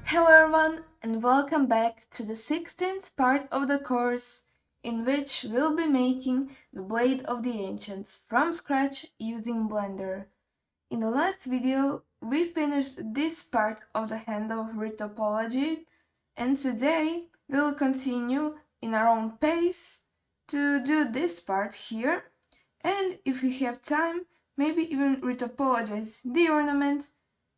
Hello everyone and welcome back to the 16th part of the course in which we'll be making the Blade of the Ancients from scratch using Blender. In the last video we finished this part of the handle retopology, and today we'll continue in our own pace to do this part here, and if we have time maybe even retopologize the ornament,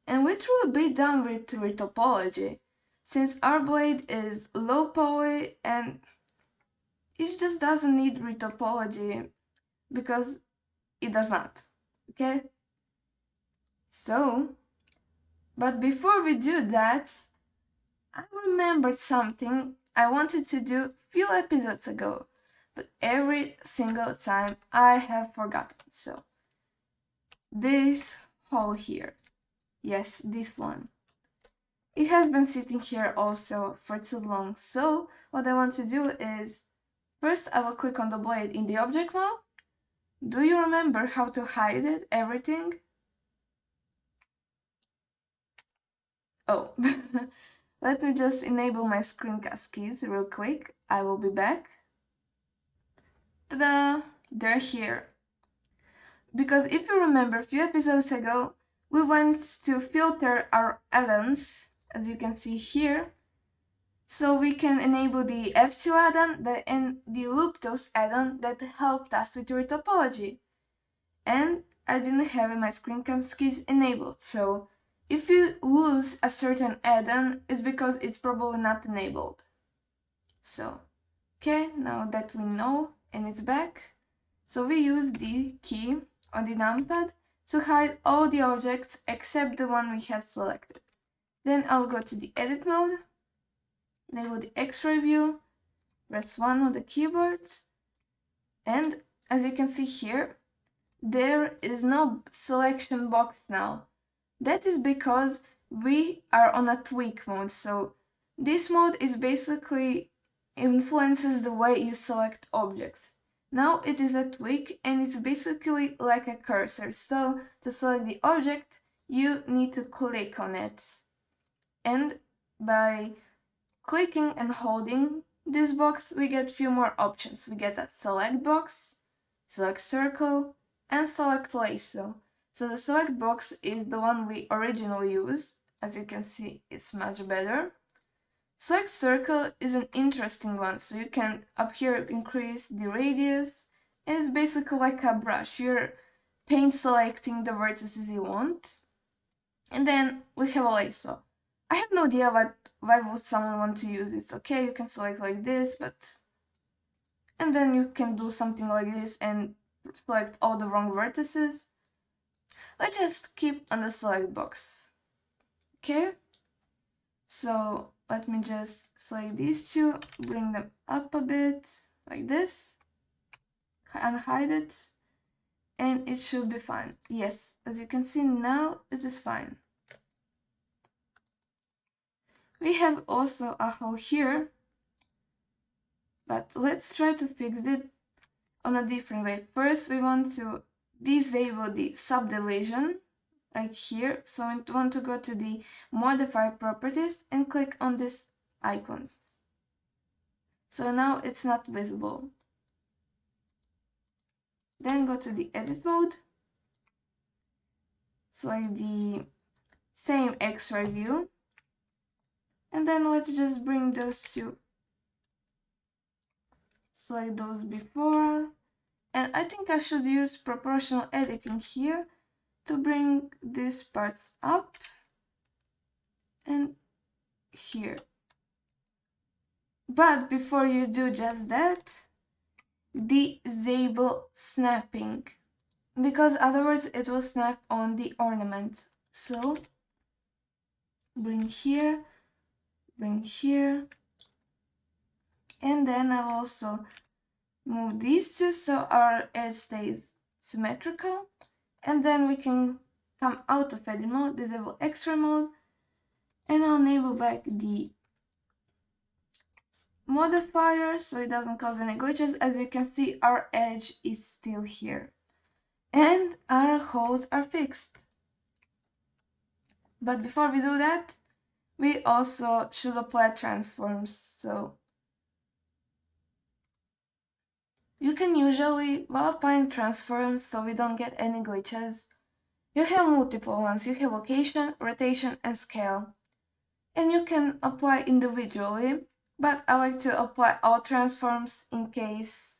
and which will be done with retopology, since our blade is low poly and it just doesn't need retopology because it does not, okay? So, but before we do that, I remembered something I wanted to do a few episodes ago, but every single time I have forgotten. So, this hole here. Yes, this one. It has been sitting here also for too long, so what I want to do is, first I will click on the blade in the object mode. Do you remember how to hide it, everything? Oh, let me just enable my screencast keys real quick. I will be back. Ta-da! They're here. Because if you remember a few episodes ago, we went to filter our add-ons, as you can see here, so we can enable the F2 add-on and the loopcut add-on that helped us with your topology. And I didn't have my screencast keys enabled, so if you lose a certain add-on, it's because it's probably not enabled. So, okay, now that we know and it's back, so we use the key on the numpad to hide all the objects except the one we have selected. Then I'll go to the edit mode, enable the X-ray view, press 1 on the keyboard, and as you can see here, there is no selection box now. That is because we are on a tweak mode, so this mode is basically influences the way you select objects. Now it is a tweak and it's basically like a cursor, so to select the object you need to click on it, and by clicking and holding this box we get few more options. We get a select box, select circle, and select lasso. So the select box is the one we originally use. As you can see, it's much better. Select circle is an interesting one, so you can up here increase the radius, and it's basically like a brush. You're paint selecting the vertices you want. And then we have a lasso. I have no idea why would someone want to use this. Okay, you can select like this, but and then you can do something like this and select all the wrong vertices. Let's just keep on the select box. Okay, so let me just select these two, bring them up a bit like this, unhide it, and it should be fine. Yes, as you can see now it is fine. We have also a hole here, but let's try to fix it on a different way. First we want to disable the subdivision, like here, so we want to go to the modify properties and click on these icons. So now it's not visible. Then go to the edit mode, select the same X-ray view, and then let's just bring those two, select those before, and I think I should use proportional editing here to bring these parts up and here. But before you do just that, disable snapping, because otherwise it will snap on the ornament. So bring here, and then I'll also move these two so our edge stays symmetrical, and then we can come out of edit mode, disable X-ray mode, and I'll enable back the modifier so it doesn't cause any glitches. As you can see, our edge is still here and our holes are fixed. But before we do that, we also should apply transforms. So you can usually, while applying transforms so we don't get any glitches, you have multiple ones. You have location, rotation, and scale. And you can apply individually, but I like to apply all transforms in case,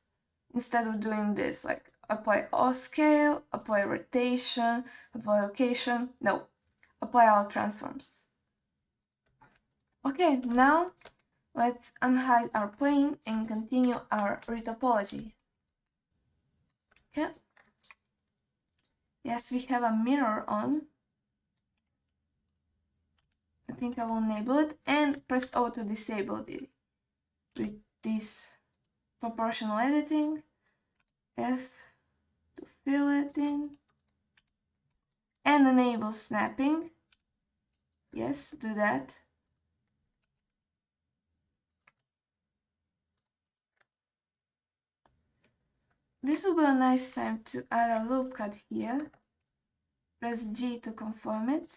instead of doing this, like apply all scale, apply rotation, apply location. No, apply all transforms. Okay, now let's unhide our plane and continue our retopology. Okay. Yes, we have a mirror on. I think I will enable it and press O to disable it with this proportional editing, F to fill it in, and enable snapping. Yes, do that. This will be a nice time to add a loop cut here. Press G to confirm it.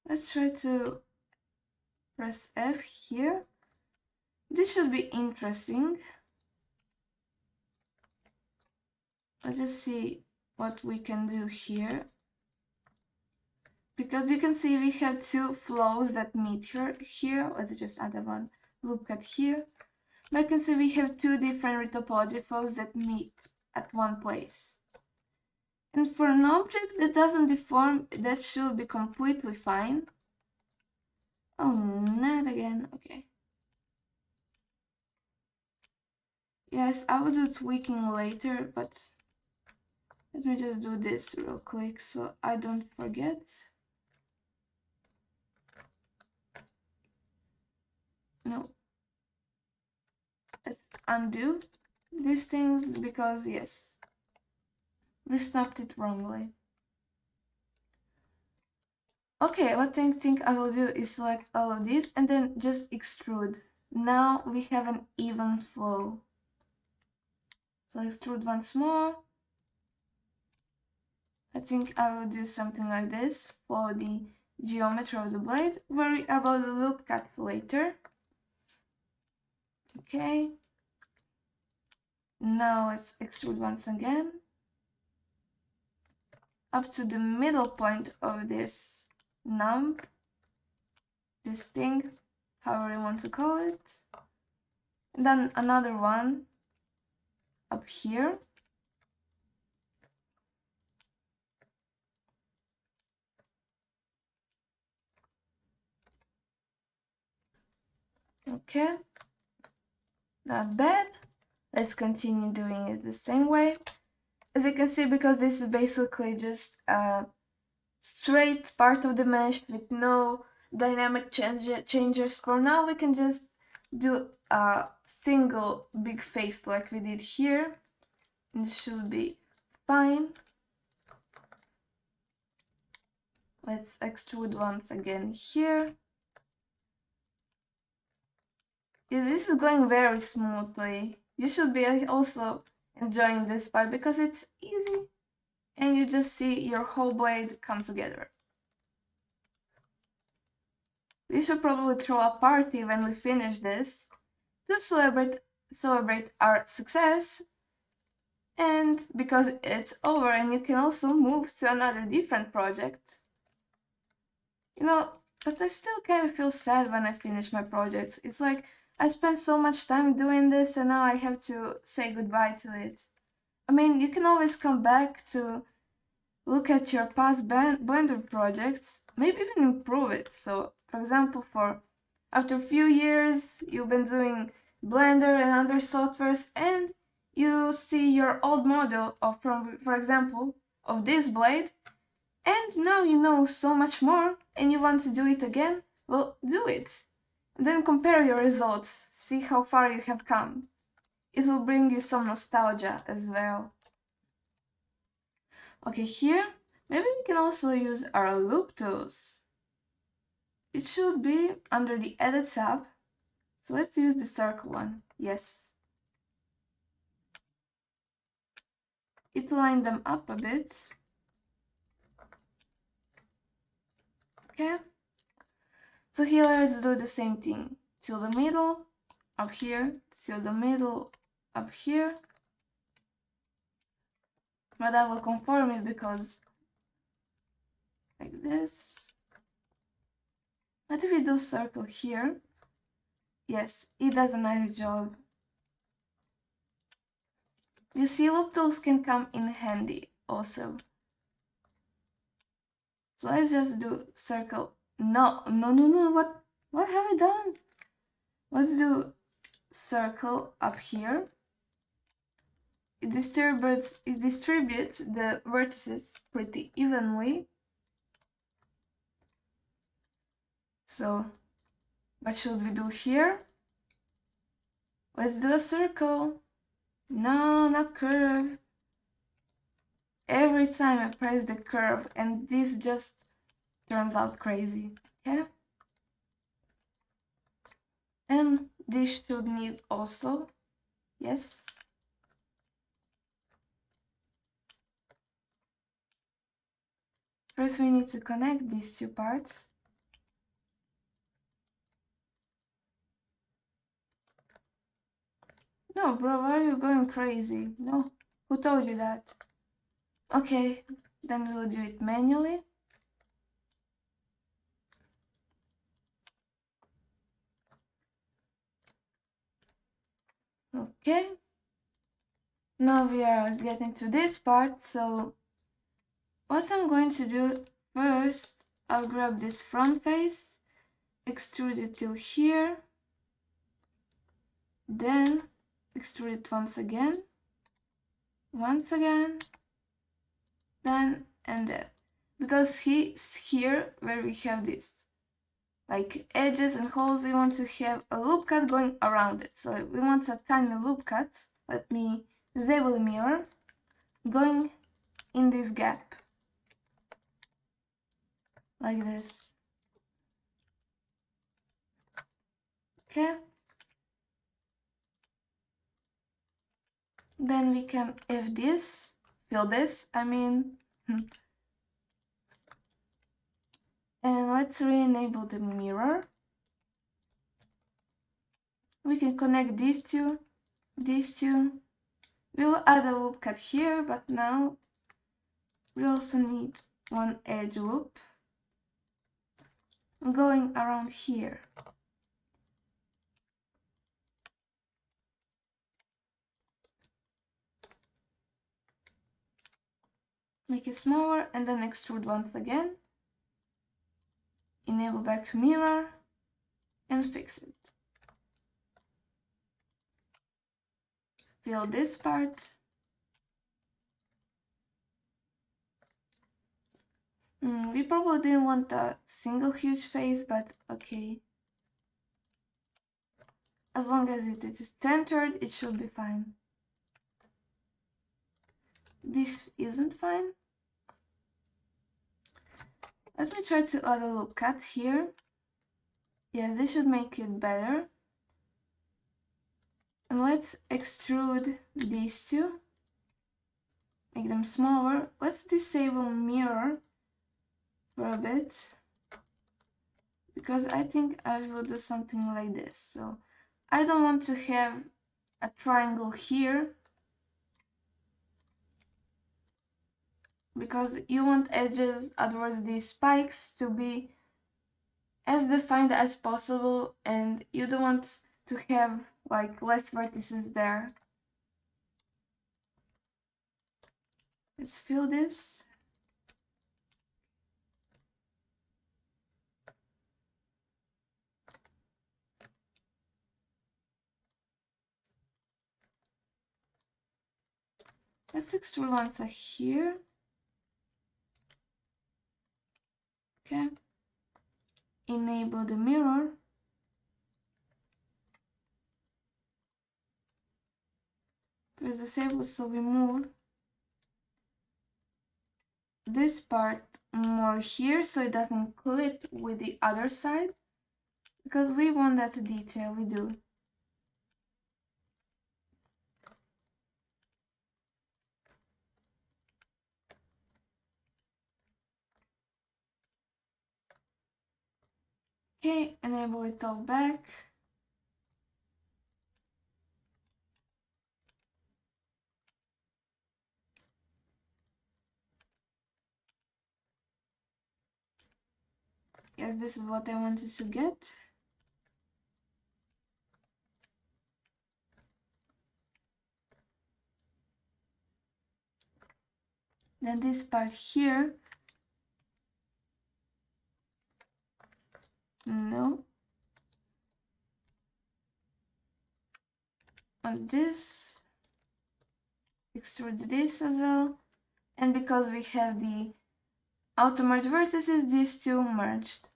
Let's try to press F here. This should be interesting. Let's just see what we can do here. Because you can see we have two flows that meet here. Let's just add one loop cut here. But you can see we have two different retopology flows that meet at one place. And for an object that doesn't deform, that should be completely fine. Oh, not again. Okay. Yes, I will do tweaking later, but let me just do this real quick so I don't forget. No. Let's undo these things because, yes, we snapped it wrongly. Okay, what I think I will do is select all of these and then just extrude. Now we have an even flow. So extrude once more. I think I will do something like this for the geometry of the blade. Worry about the loop cut later. Okay. Now let's extrude once again. Up to the middle point of this nub. This thing, however you want to call it. And then another one up here. Okay, not bad. Let's continue doing it the same way. As you can see, because this is basically just a straight part of the mesh with no dynamic changes for now, we can just do a single big face like we did here. And it should be fine. Let's extrude once again here. This is going very smoothly. You should be also enjoying this part because it's easy and you just see your whole blade come together. We should probably throw a party when we finish this to celebrate our success, and because it's over and you can also move to another different project. You know, but I still kind of feel sad when I finish my projects. It's like I spent so much time doing this and now I have to say goodbye to it. I mean, you can always come back to look at your past Blender projects, maybe even improve it. So, for example, after a few years, you've been doing Blender and other softwares, and you see your old model of, for example, of this blade, and now you know so much more, and you want to do it again. Well, do it. And then compare your results, see how far you have come. It will bring you some nostalgia as well. Okay, here, maybe we can also use our loop tools. It should be under the Edit tab. So let's use the circle one. Yes. It lined them up a bit. Okay, so here let's do the same thing. Till the middle, up here, till the middle, up here. But I will conform it because like this. What if we do circle here? Yes, it does a nice job. You see, loop tools can come in handy also. So let's just do circle. No, what have I done? Let's do circle up here. It distributes the vertices pretty evenly. So what should we do here? Let's do a circle. No, not curve. Every time I press the curve and this just turns out crazy. Okay? And this should need also, yes. First we need to connect these two parts. No, bro, why are you going crazy? No, who told you that? Okay, then we'll do it manually. Okay. Now we are getting to this part, so what I'm going to do first, I'll grab this front face, extrude it till here, then extrude it once again, then and then. Because here where we have this like edges and holes, we want to have a loop cut going around it. So we want a tiny loop cut. Let me disable the mirror, going in this gap. Like this. Okay. Then we can fill this, I mean. And let's re-enable the mirror. We can connect these two. We will add a loop cut here, but now we also need one edge loop going around here. Make it smaller and then extrude once again. Enable back mirror and fix it. Fill this part. We probably didn't want a single huge face, but okay. As long as it is centered, it should be fine. This isn't fine. Let me try to add a loop cut here. Yes, this should make it better. And let's extrude these two. Make them smaller. Let's disable mirror for a bit. Because I think I will do something like this. So I don't want to have a triangle here. Because you want edges towards these spikes to be as defined as possible, and you don't want to have like less vertices there. Let's fill this. Let's extrude once here. Okay. Enable the mirror. Press disable so we move this part more here so it doesn't clip with the other side, because we want that detail, we do. Okay, enable it all back. Yes, this is what I wanted to get. Then this part here. No. On this. Extrude this as well. And because we have the auto merge vertices, these two merged.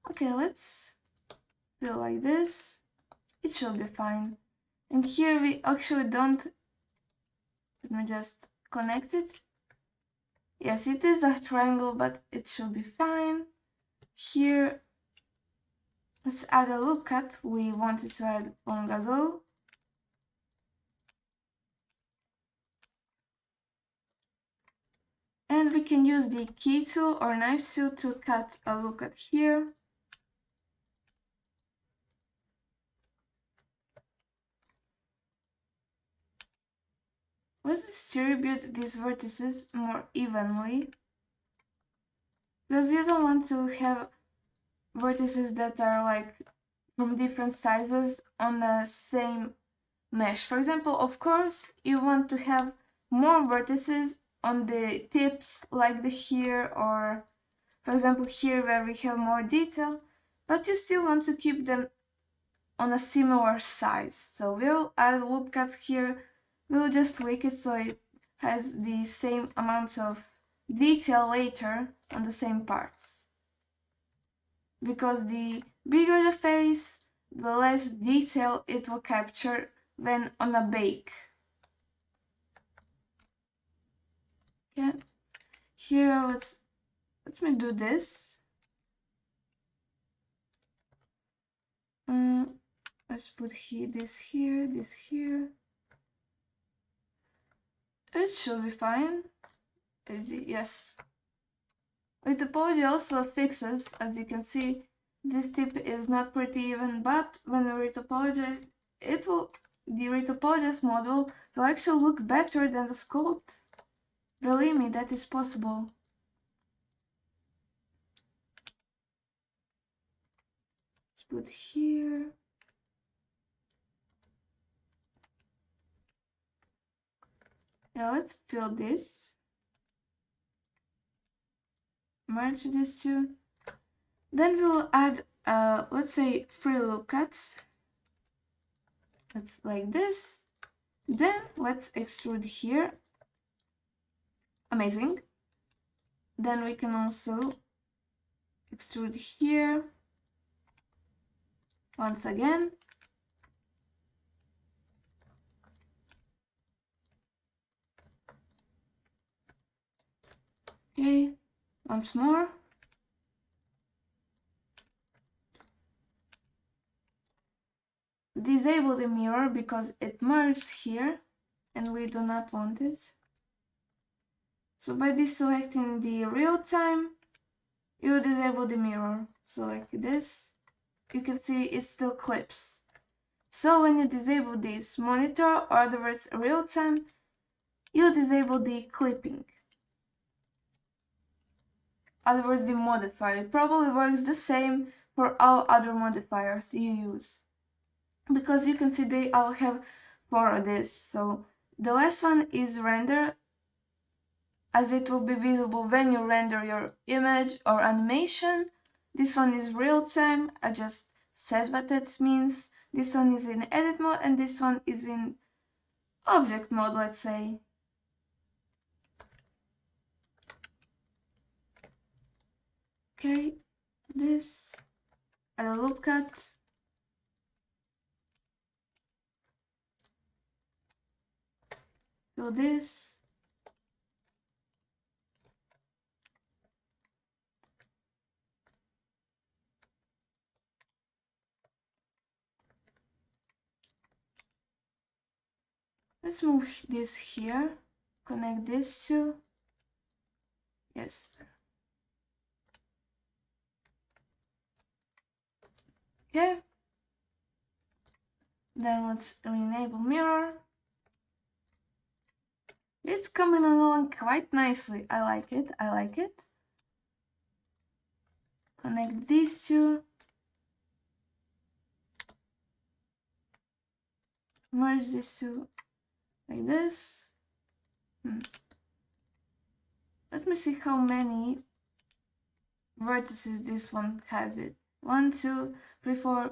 Okay, let's fill like this. It should be fine. And here we actually don't. Let me just connect it. Yes, it is a triangle, but it should be fine. Here, let's add a loop cut we wanted to add long ago. And we can use the key tool or knife tool to cut a loop cut here. Let's distribute these vertices more evenly, because you don't want to have vertices that are like from different sizes on the same mesh. For example, of course, you want to have more vertices on the tips like the here, or for example here where we have more detail, but you still want to keep them on a similar size. So we'll add loop cuts here. We'll just tweak it so it has the same amount of detail later on the same parts. Because the bigger the face, the less detail it will capture when on a bake. Okay, here let me do this. Let's put this here, this here. It should be fine. Yes. Retopology also fixes, as you can see, this tip is not pretty even, but when we retopologize, the retopologized model will actually look better than the sculpt. Believe me, that is possible. Let's put here. Now let's fill this. Merge these two. Then we'll add, let's say, 3 loop cuts. That's like this. Then let's extrude here. Amazing. Then we can also extrude here. Once again. Okay, once more. Disable the mirror because it merged here and we do not want it. So by deselecting the real time, you disable the mirror. So like this, you can see it still clips. So when you disable this monitor, or other words real time, you disable the clipping. Other words, the modifier. It probably works the same for all other modifiers you use. Because you can see they all have 4 of this. So the last one is render, as it will be visible when you render your image or animation. This one is real time. I just said what that means. This one is in edit mode and this one is in object mode, let's say. Okay, this, add a loop cut. Fill this. Let's move this here. Connect these two. Yes. Okay. Then let's re-enable mirror. It's coming along quite nicely. I like it. I like it. Connect these two. Merge these two like this. Let me see how many vertices this one has it. 1, 2, 3, 4.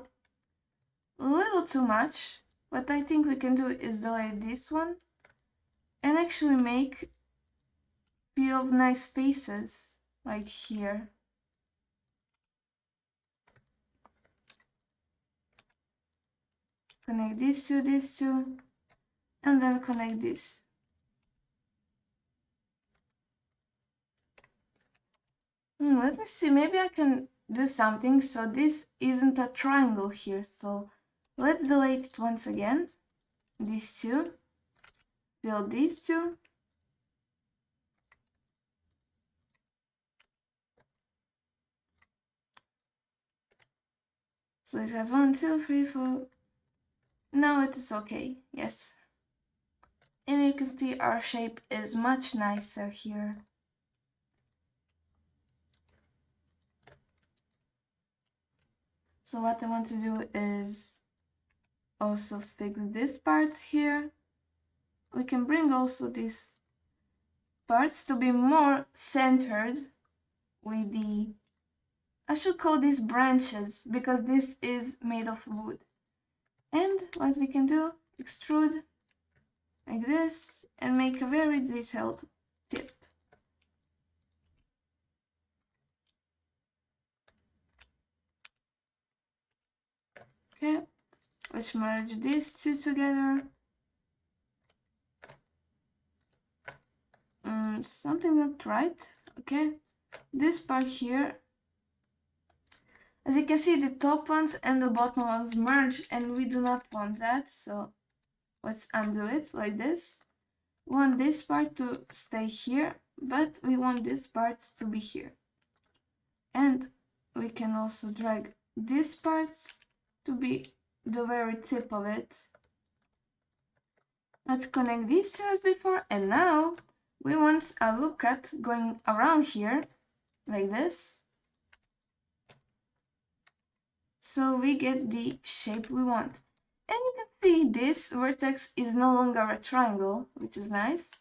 A little too much. What I think we can do is delete this one and actually make few of nice faces like here. Connect these two, and then connect this. Let me see, maybe I can do something so this isn't a triangle here, so let's delete it once again. These two, fill these two. So it has 1, 2, 3, 4. Now it is okay, yes. And you can see our shape is much nicer here. So what I want to do is also fix this part here. We can bring also these parts to be more centered with the, I should call these branches because this is made of wood. And what we can do, extrude like this and make a very detailed tip. Okay, let's merge these two together. Something not right. Okay, this part here, as you can see, the top ones and the bottom ones merge, and we do not want that, so let's undo it like this. We want this part to stay here, but we want this part to be here. And we can also drag this part to be the very tip of it. Let's connect these two as before, and now we want a loop cut going around here, like this. So we get the shape we want. And you can see this vertex is no longer a triangle, which is nice.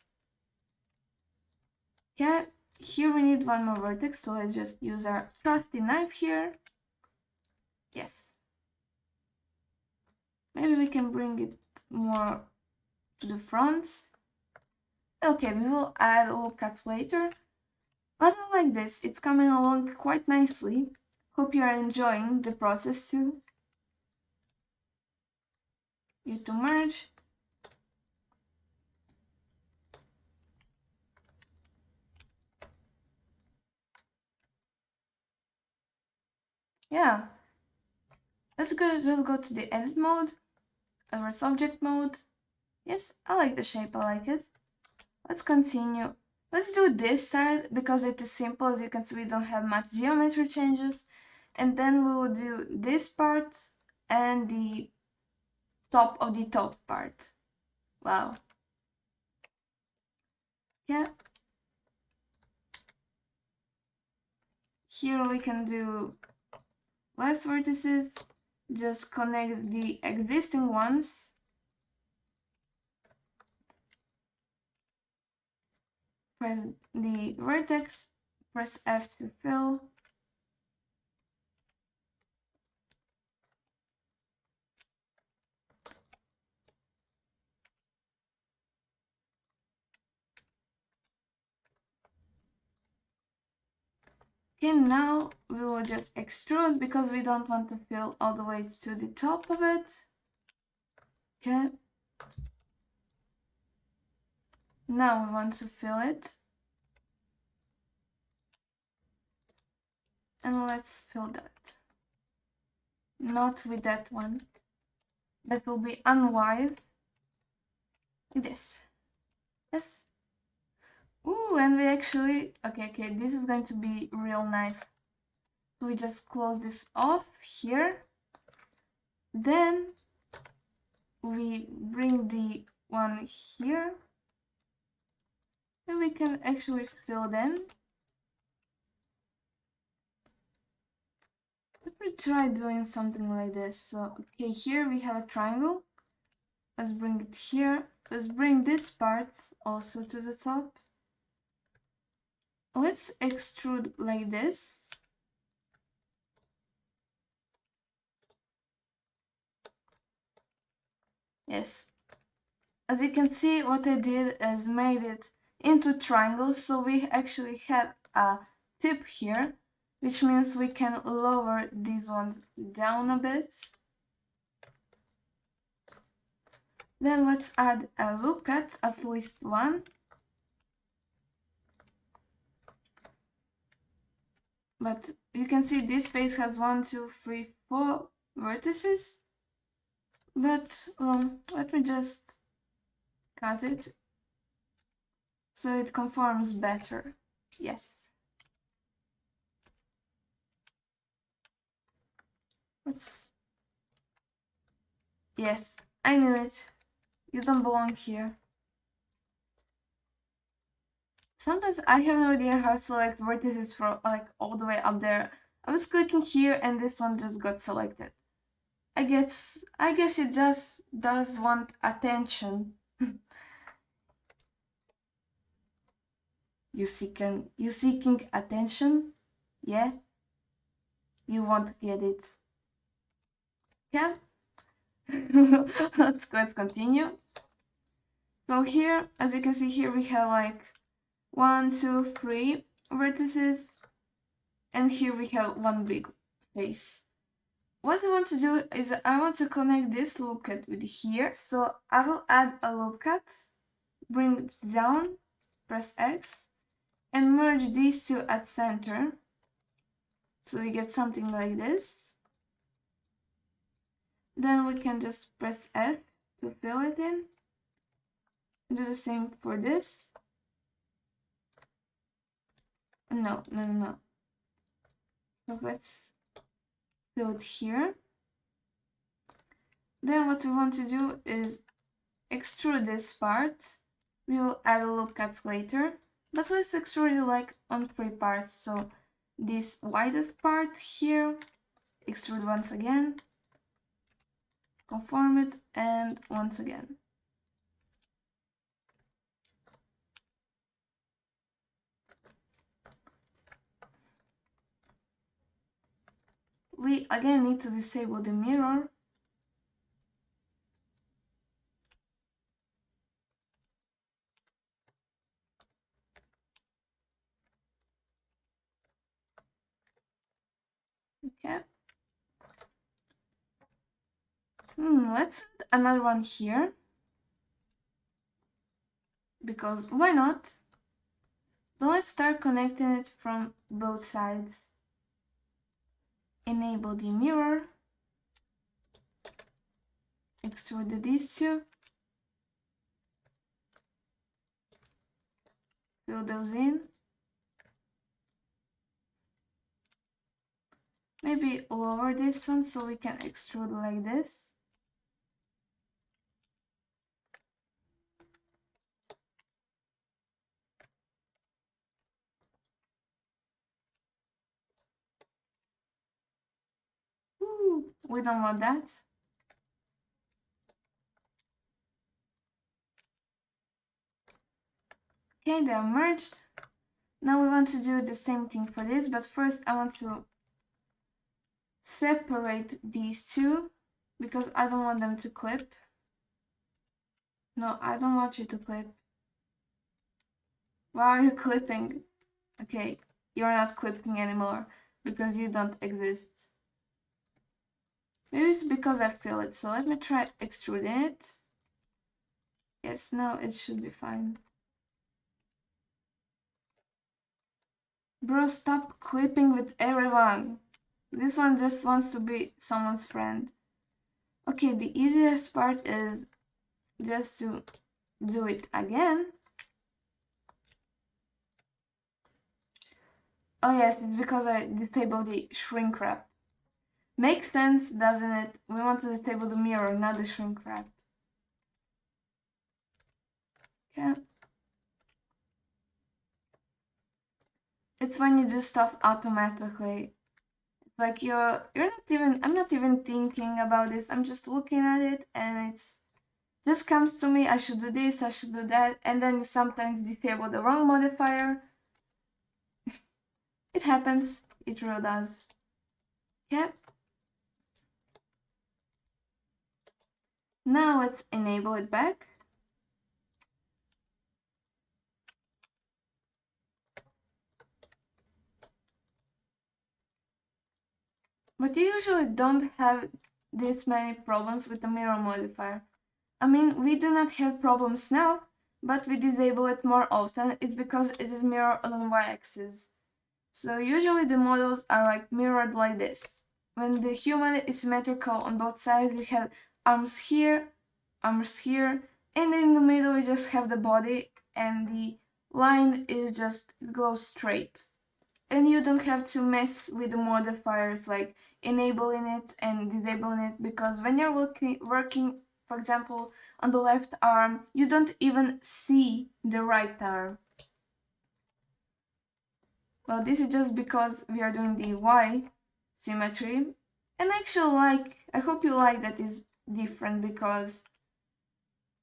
Okay, here we need one more vertex, so let's just use our trusty knife here. Yes. Maybe we can bring it more to the front. Okay, we will add loop cuts later. But I like this, it's coming along quite nicely. Hope you are enjoying the process too. You to merge. Yeah. Let's just go to the edit mode, our subject mode. Yes, I like the shape, I like it. Let's continue. Let's do this side because it is simple. As you can see, we don't have much geometry changes. And then we will do this part and the top of the top part. Wow. Yeah. Here we can do less vertices. Just connect the existing ones. Press the vertex, press F to fill. Okay, now we will just extrude because we don't want to fill all the way to the top of it. Okay. Now we want to fill it. And let's fill that. Not with that one. That will be unwise. Like this. Yes. Ooh, and we actually... Okay, this is going to be real nice. So we just close this off here. Then we bring the one here, and we can actually fill in. Let me try doing something like this. So, okay, here we have a triangle. Let's bring it here. Let's bring this part also to the top. Let's extrude like this. Yes. As you can see, what I did is made it into triangles, so we actually have a tip here, which means we can lower these ones down a bit. Then let's add a loop cut, at least one. But you can see this face has 1, 2, 3, 4 vertices. But, well, let me just cut it so it conforms better. Yes. Let's... Yes, I knew it. You don't belong here. Sometimes I have no idea how to select vertices from like all the way up there. I was clicking here and this one just got selected. I guess it just does want attention. You seeking attention? Yeah? You won't get it. Yeah? let's continue. So here, as you can see here, we have like 1, 2, 3 vertices, and here we have one big face. What I want to do is I want to connect this loop cut with here, so I will add a loop cut, bring it down, press X, and merge these two at center, so we get something like this. Then we can just press F to fill it in. Do the same for this. No. So let's fill it here. Then what we want to do is extrude this part. We will add a loop cuts later, but let's extrude it like on 3 parts. So this widest part here, extrude once again, conform it, and once again. We again need to disable the mirror. Okay. Let's add another one here. Because why not? Then let's start connecting it from both sides. Enable the mirror. Extrude these two. Fill those in. Maybe lower this one so we can extrude like this. Ooh, we don't want that. Okay, they are merged. Now we want to do the same thing for this, but first I want to separate these two because I don't want them to clip. No, I don't want you to clip. Why are you clipping? Okay, you're not clipping anymore because you don't exist. Maybe it's because I feel it, so let me try extruding it. Yes, now it should be fine. Bro, stop clipping with everyone. This one just wants to be someone's friend. Okay, the easiest part is just to do it again. Oh yes, it's because I disabled the shrink wrap. Makes sense, doesn't it? We want to disable the mirror, not the shrink wrap. Okay. It's when you do stuff automatically. Like I'm not even thinking about this. I'm just looking at it and it's just comes to me. I should do this, I should do that, and then you sometimes disable the wrong modifier. It happens. It really does. Okay. Now let's enable it back. But you usually don't have this many problems with the mirror modifier. I mean, we do not have problems now, but we disable it more often. It's because it is mirrored on y-axis. So usually the models are like mirrored like this. When the human is symmetrical on both sides, we have arms here, and in the middle we just have the body, and the line is just, it goes straight. And you don't have to mess with the modifiers like enabling it and disabling it, because when you're working, for example, on the left arm, you don't even see the right arm. Well, this is just because we are doing the Y symmetry. And I hope you like that is different, because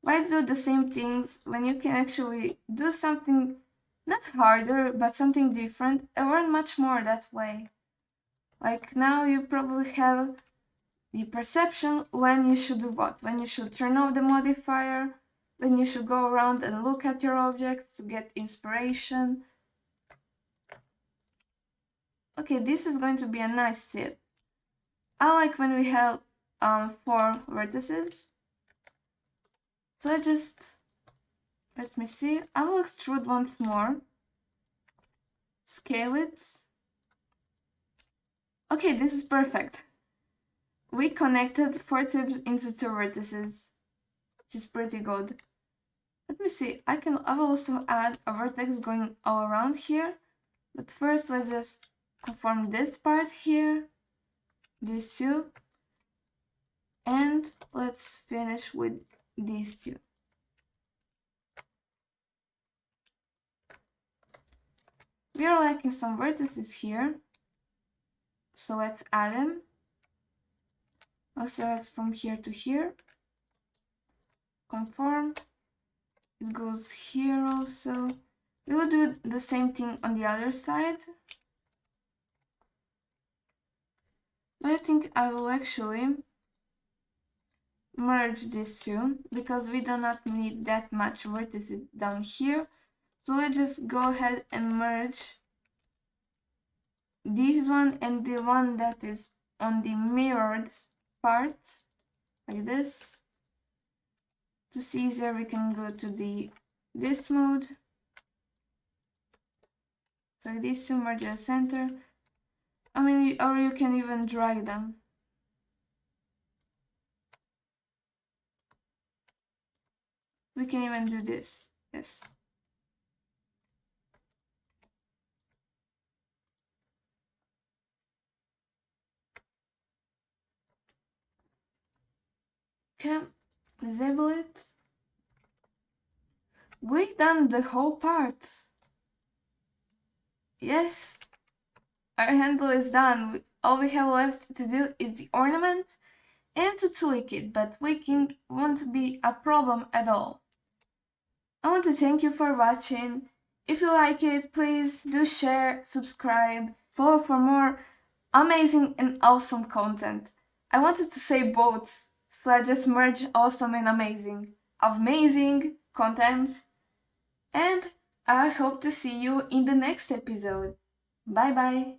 why do the same things when you can actually do something not harder, but something different, and learn much more that way. Like now you probably have the perception when you should do what, when you should turn off the modifier, when you should go around and look at your objects to get inspiration. Okay, this is going to be a nice tip. I like when we have 4 vertices. So let me see, I will extrude once more, scale it. Okay, this is perfect. We connected 4 tips into 2 vertices, which is pretty good. Let me see, I will also add a vertex going all around here, but first let's just conform this part here, these two, and let's finish with these two. We are lacking some vertices here, so let's add them. I'll select from here to here, conform, it goes here also. We will do the same thing on the other side, but I think I will actually merge these two, because we do not need that much vertices down here. So let's just go ahead and merge this one and the one that is on the mirrored part, like this. To see easier, we can go to this mode. So these two merge at the center. I mean, or you can even drag them. We can even do this, yes. Okay, disable it. We done the whole part. Yes, our handle is done. All we have left to do is the ornament and to tweak it, but tweaking won't be a problem at all. I want to thank you for watching. If you like it, please do share, subscribe, follow for more amazing and awesome content. I wanted to say both, so I just merged awesome and amazing. Amazing content. And I hope to see you in the next episode. Bye bye.